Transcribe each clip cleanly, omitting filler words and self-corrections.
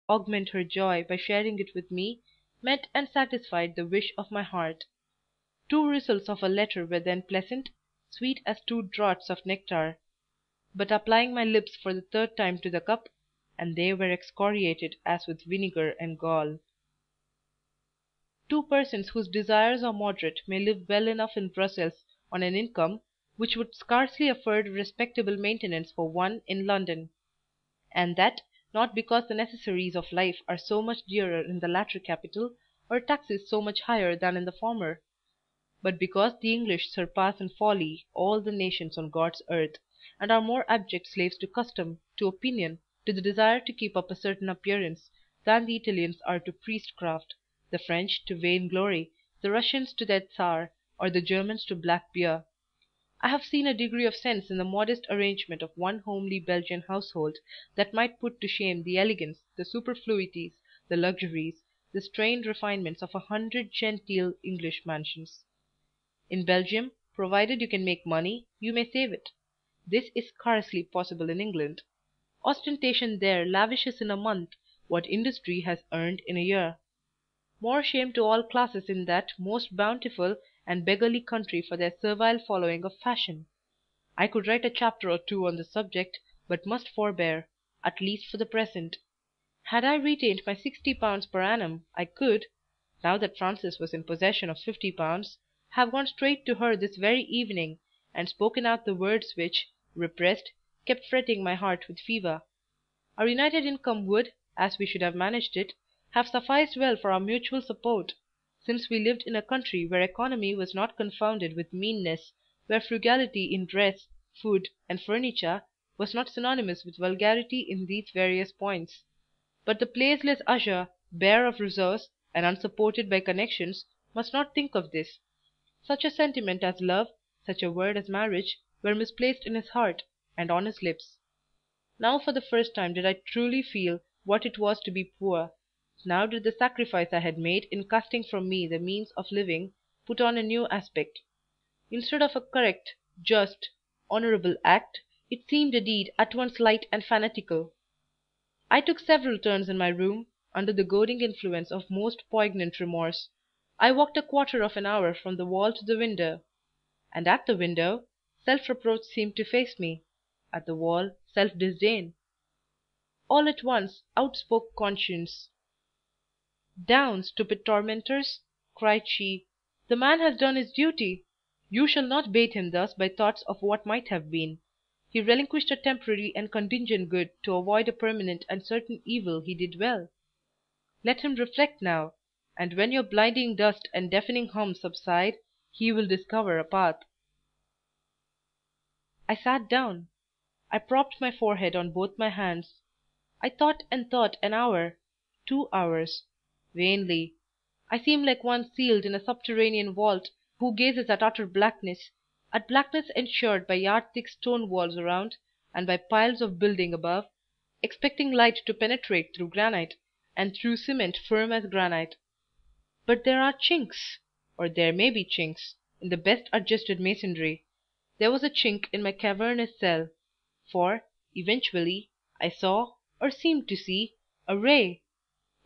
augment her joy by sharing it with me, met and satisfied the wish of my heart. Two results of her letter were then pleasant, sweet as two draughts of nectar; but applying my lips for the third time to the cup, and they were excoriated as with vinegar and gall. Two persons whose desires are moderate may live well enough in Brussels on an income which would scarcely afford respectable maintenance for one in London; and that, not because the necessaries of life are so much dearer in the latter capital, or taxes so much higher than in the former, but because the English surpass in folly all the nations on God's earth, and are more abject slaves to custom, to opinion, to the desire to keep up a certain appearance, than the Italians are to priestcraft, the French to vain glory, the Russians to their Tsar, or the Germans to black beer. I have seen a degree of sense in the modest arrangement of one homely Belgian household that might put to shame the elegance, the superfluities, the luxuries, the strained refinements of 100 genteel English mansions. In Belgium, provided you can make money, you may save it. This is scarcely possible in England. Ostentation there lavishes in a month what industry has earned in a year. More shame to all classes in that most bountiful and beggarly country for their servile following of fashion. I could write a chapter or two on the subject, but must forbear, at least for the present. Had I retained my £60 per annum, I could, now that Frances was in possession of £50, have gone straight to her this very evening, and spoken out the words which, repressed, kept fretting my heart with fever. Our united income would, as we should have managed it, have sufficed well for our mutual support, since we lived in a country where economy was not confounded with meanness, where frugality in dress, food, and furniture was not synonymous with vulgarity in these various points. But the placeless usher, bare of resource, and unsupported by connections, must not think of this. Such a sentiment as love, such a word as marriage, were misplaced in his heart, and on his lips. Now for the first time did I truly feel what it was to be poor. Now did the sacrifice I had made in casting from me the means of living put on a new aspect. Instead of a correct, just, honourable act, it seemed a deed at once light and fanatical. I took several turns in my room, under the goading influence of most poignant remorse. I walked a quarter of an hour from the wall to the window; and at the window, self-reproach seemed to face me, at the wall self-disdain. All at once out spoke conscience. "Down, stupid tormentors!" cried she. "The man has done his duty. You shall not bait him thus by thoughts of what might have been. He relinquished a temporary and contingent good to avoid a permanent and certain evil. He did well. Let him reflect now, and when your blinding dust and deafening hum subside, he will discover a path." I sat down. I propped my forehead on both my hands. I thought and thought an hour, 2 hours, vainly. I seemed like one sealed in a subterranean vault, who gazes at utter blackness, at blackness ensured by yard-thick stone walls around, and by piles of building above, expecting light to penetrate through granite, and through cement firm as granite. But there are chinks, or there may be chinks, in the best adjusted masonry. There was a chink in my cavernous cell; for, eventually, I saw, or seemed to see, a ray,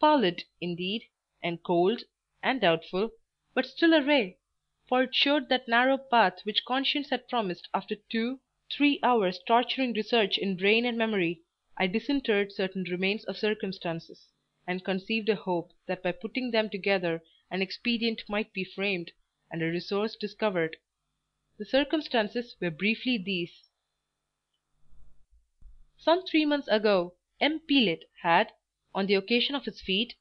pallid, indeed, and cold, and doubtful, but still a ray, for it showed that narrow path which conscience had promised after 2, 3 hours' torturing research in brain and memory. I disinterred certain remains of circumstances, and conceived a hope that by putting them together an expedient might be framed, and a resource discovered. The circumstances were briefly these. Some 3 months ago, M. Pelet had, on the occasion of his fête,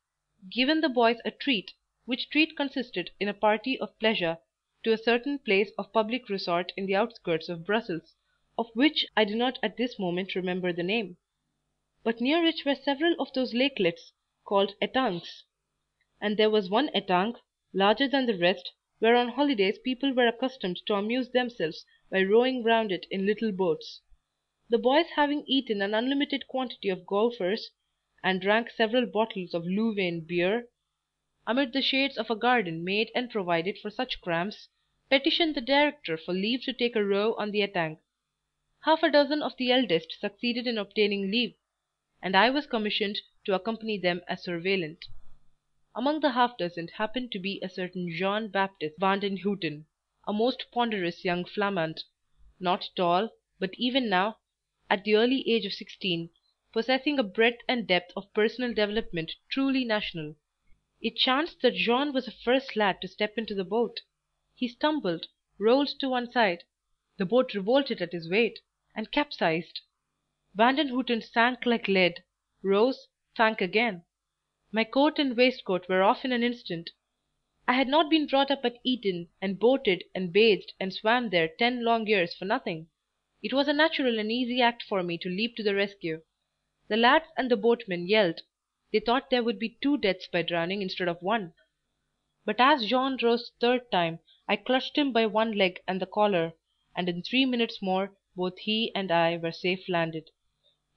given the boys a treat, which treat consisted in a party of pleasure to a certain place of public resort in the outskirts of Brussels, of which I do not at this moment remember the name, but near which were several of those lakelets called étangs; and there was one étang, larger than the rest, where on holidays people were accustomed to amuse themselves by rowing round it in little boats. The boys having eaten an unlimited quantity of golfers, and drank several bottles of Louvain beer, amid the shades of a garden made and provided for such cramps, petitioned the director for leave to take a row on the étang. Half a dozen of the eldest succeeded in obtaining leave, and I was commissioned to accompany them as surveillant. Among the half dozen happened to be a certain Jean Baptiste Van den Houten, a most ponderous young Flamand, not tall, but even now, at the early age of 16, possessing a breadth and depth of personal development truly national. It chanced that Jean was the first lad to step into the boat. He stumbled, rolled to one side, the boat revolted at his weight, and capsized. Vandenhuten sank like lead, rose, sank again. My coat and waistcoat were off in an instant. I had not been brought up at Eton, and boated and bathed and swam there 10 long years for nothing. It was a natural and easy act for me to leap to the rescue. The lads and the boatmen yelled. They thought there would be 2 deaths by drowning instead of 1. But as Jean rose the third time, I clutched him by one leg and the collar, and in 3 minutes more both he and I were safe landed.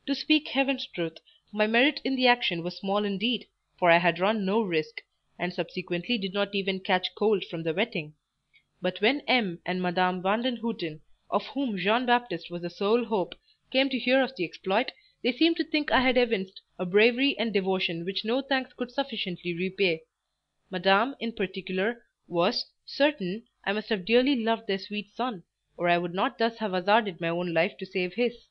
To speak heaven's truth, my merit in the action was small indeed, for I had run no risk, and subsequently did not even catch cold from the wetting. But when M. and Madame Vandenhuten, of whom Jean Baptiste was the sole hope, came to hear of the exploit, they seemed to think I had evinced a bravery and devotion which no thanks could sufficiently repay. Madame, in particular, was certain I must have dearly loved their sweet son, or I would not thus have hazarded my own life to save his.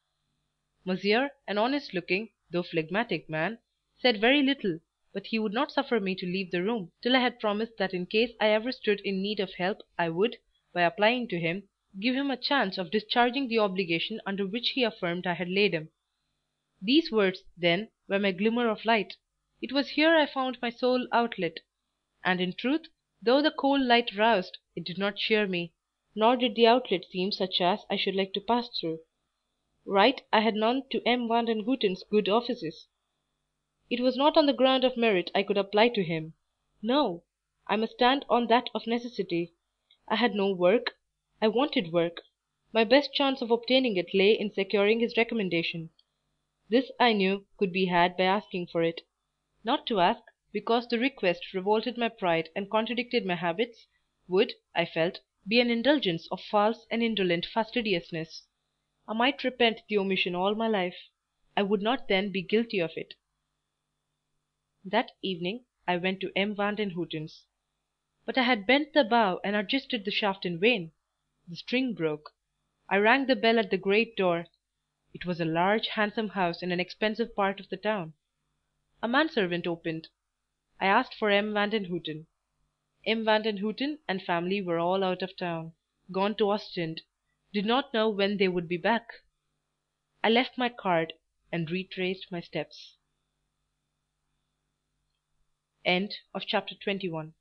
Monsieur, an honest looking, though phlegmatic man, said very little, but he would not suffer me to leave the room, till I had promised that in case I ever stood in need of help I would, by applying to him, give him a chance of discharging the obligation under which he affirmed I had laid him. These words, then, were my glimmer of light. It was here I found my sole outlet; and in truth, though the cold light roused, it did not cheer me, nor did the outlet seem such as I should like to pass through. Right I had none to M. Vandenhuten's good offices. It was not on the ground of merit I could apply to him. No, I must stand on that of necessity. I had no work. I wanted work. My best chance of obtaining it lay in securing his recommendation. This I knew could be had by asking for it. Not to ask, because the request revolted my pride and contradicted my habits, would, I felt, be an indulgence of false and indolent fastidiousness. I might repent the omission all my life. I would not then be guilty of it. That evening I went to M. Vandenhuten's. But I had bent the bow and adjusted the shaft in vain. The string broke. I rang the bell at the great door. It was a large, handsome house in an expensive part of the town. A manservant opened. I asked for M. Vandenhuten. M. Vandenhuten and family were all out of town, gone to Ostend, did not know when they would be back. I left my card, and retraced my steps. End of chapter 21.